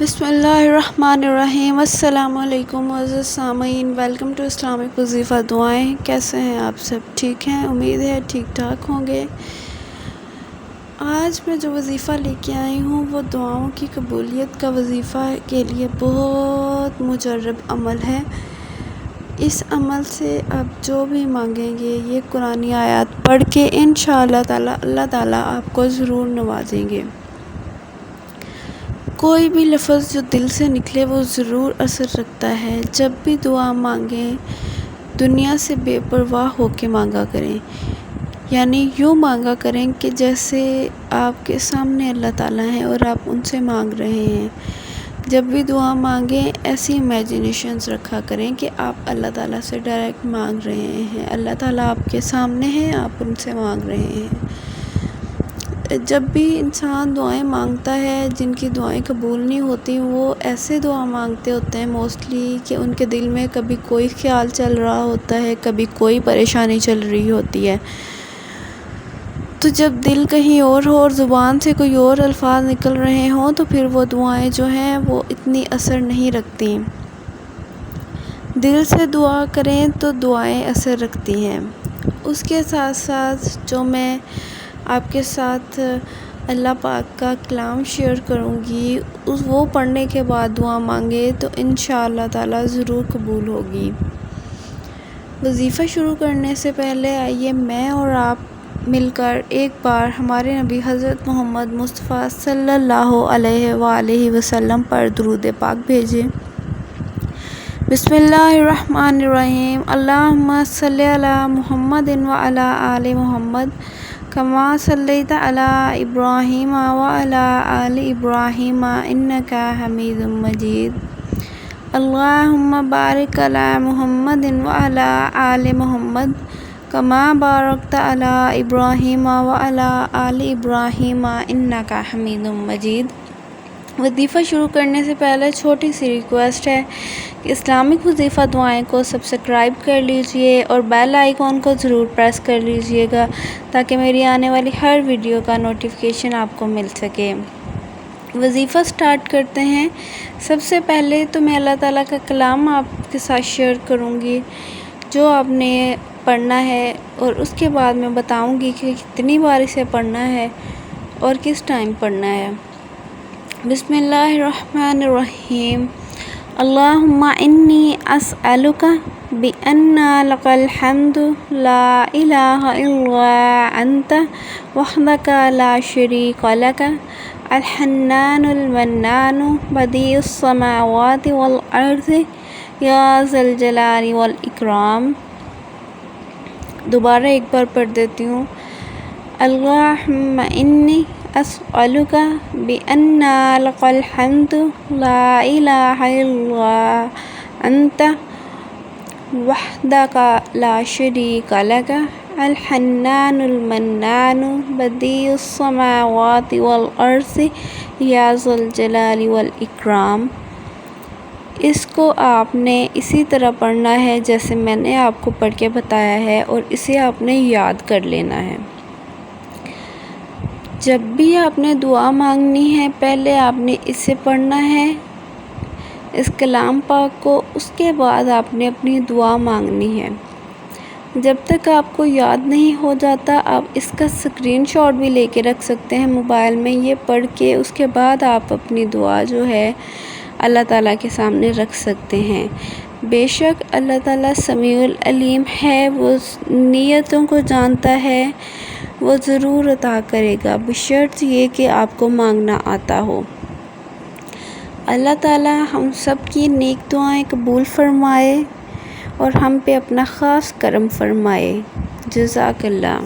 بسم اللہ الرحمن الرحیم۔ السلام علیکم معزز سامعین، ویلکم ٹو اسلامک وظیفہ دعائیں۔ کیسے ہیں آپ سب؟ ٹھیک ہیں؟ امید ہے ٹھیک ٹھاک ہوں گے۔ آج میں جو وظیفہ لے کے آئی ہوں وہ دعاؤں کی قبولیت کا وظیفہ کے لیے بہت مجرب عمل ہے۔ اس عمل سے آپ جو بھی مانگیں گے یہ قرآنی آیات پڑھ کے انشاءاللہ تعالی اللہ تعالیٰ آپ کو ضرور نوازیں گے۔ کوئی بھی لفظ جو دل سے نکلے وہ ضرور اثر رکھتا ہے۔ جب بھی دعا مانگیں دنیا سے بے پرواہ ہو کے مانگا کریں، یعنی یوں مانگا کریں کہ جیسے آپ کے سامنے اللہ تعالیٰ ہیں اور آپ ان سے مانگ رہے ہیں۔ جب بھی دعا مانگیں ایسی امیجنیشنز رکھا کریں کہ آپ اللہ تعالیٰ سے ڈائریکٹ مانگ رہے ہیں، اللہ تعالیٰ آپ کے سامنے ہیں، آپ ان سے مانگ رہے ہیں۔ جب بھی انسان دعائیں مانگتا ہے، جن کی دعائیں قبول نہیں ہوتی وہ ایسے دعا مانگتے ہوتے ہیں موسٹلی کہ ان کے دل میں کبھی کوئی خیال چل رہا ہوتا ہے، کبھی کوئی پریشانی چل رہی ہوتی ہے۔ تو جب دل کہیں اور ہو اور زبان سے کوئی اور الفاظ نکل رہے ہوں تو پھر وہ دعائیں جو ہیں وہ اتنی اثر نہیں رکھتی۔ دل سے دعا کریں تو دعائیں اثر رکھتی ہیں۔ اس کے ساتھ ساتھ جو میں آپ کے ساتھ اللہ پاک کا کلام شیئر کروں گی وہ پڑھنے کے بعد دعا مانگے تو انشاءاللہ تعالی ضرور قبول ہوگی۔ وظیفہ شروع کرنے سے پہلے آئیے میں اور آپ مل کر ایک بار ہمارے نبی حضرت محمد مصطفیٰ صلی اللہ علیہ وآلہ وسلم پر درود پاک بھیجیں۔ بسم اللہ الرحمن الرحیم۔ اللہم صلی علی محمد وعلی آل محمد کما صلیت علی ابراہیم وعلی آل ابراہیم انکا حمید مجید۔ اللہم بارک علی محمد وعلی آل محمد کما بارکت علی ابراہیم وعلی آل ابراہیم انکا حمید مجید۔ وظیفہ شروع کرنے سے پہلے چھوٹی سی ریکویسٹ ہے کہ اسلامک وظیفہ دعائیں کو سبسکرائب کر لیجئے اور بیل آئیکن کو ضرور پریس کر لیجئے گا تاکہ میری آنے والی ہر ویڈیو کا نوٹیفیکیشن آپ کو مل سکے۔ وظیفہ سٹارٹ کرتے ہیں۔ سب سے پہلے تو میں اللہ تعالیٰ کا کلام آپ کے ساتھ شیئر کروں گی جو آپ نے پڑھنا ہے، اور اس کے بعد میں بتاؤں گی کہ کتنی بار اسے پڑھنا ہے اور کس ٹائم پڑھنا ہے۔ بسم اللہ الرحمن الرحیم۔ اللہم انی اسألک بأن لک الحمد لا الہ الا انت وحدک لا شریک لک الحنان المنان بدیع السماوات والارض یا ذا الجلال والاکرام۔ دوبارہ ایک بار پڑھ دیتی ہوں۔ اللہم انی اسألک بأن لک الحمد لا الہ الا انت وحدک لا شریک لک الحنان المنان بدیع السماوات والارض یا ذا الجلال والاکرام۔ اس کو آپ نے اسی طرح پڑھنا ہے جیسے میں نے آپ کو پڑھ کے بتایا ہے، اور اسے آپ نے یاد کر لینا ہے۔ جب بھی آپ نے دعا مانگنی ہے پہلے آپ نے اسے پڑھنا ہے، اس کلام پاک کو، اس کے بعد آپ نے اپنی دعا مانگنی ہے۔ جب تک آپ کو یاد نہیں ہو جاتا آپ اس کا اسکرین شاٹ بھی لے کے رکھ سکتے ہیں موبائل میں، یہ پڑھ کے اس کے بعد آپ اپنی دعا جو ہے اللہ تعالیٰ کے سامنے رکھ سکتے ہیں۔ بے شک اللہ تعالیٰ سمیع العلیم ہے، وہ نیتوں کو جانتا ہے، وہ ضرور عطا کرے گا بشرط یہ کہ آپ کو مانگنا آتا ہو۔ اللہ تعالیٰ ہم سب کی نیک دعائیں قبول فرمائے اور ہم پہ اپنا خاص کرم فرمائے۔ جزاک اللہ۔